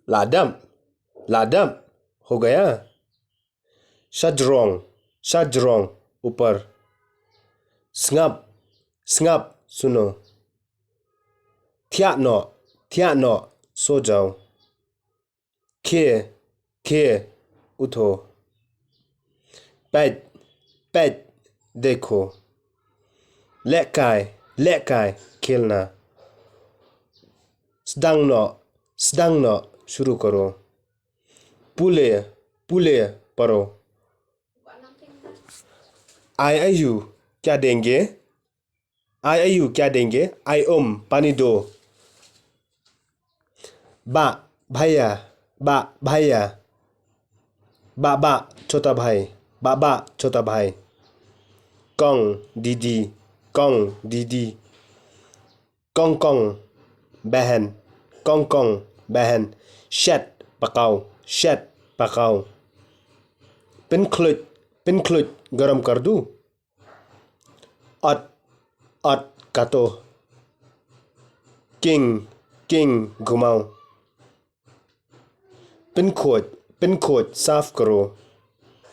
लादम लादम हो गया। शजरोंग ऊपर। स्ngap स्ngap सुनो। थियानो सो जाओ। खे उठो। पैट देखो। लेकाय खेलना। सदांगनो शुरू करो। पुले पढ़ो। आयु क्या देंगे? आई पानी दो। बा भैया। बाबा छोटा भाई। कौन दीदी। कौन बहन। शेट पकाओ। पिनक्लुट गरम कर दूं। अट काटो। किंग घुमाओ। पिन कोड साफ करो।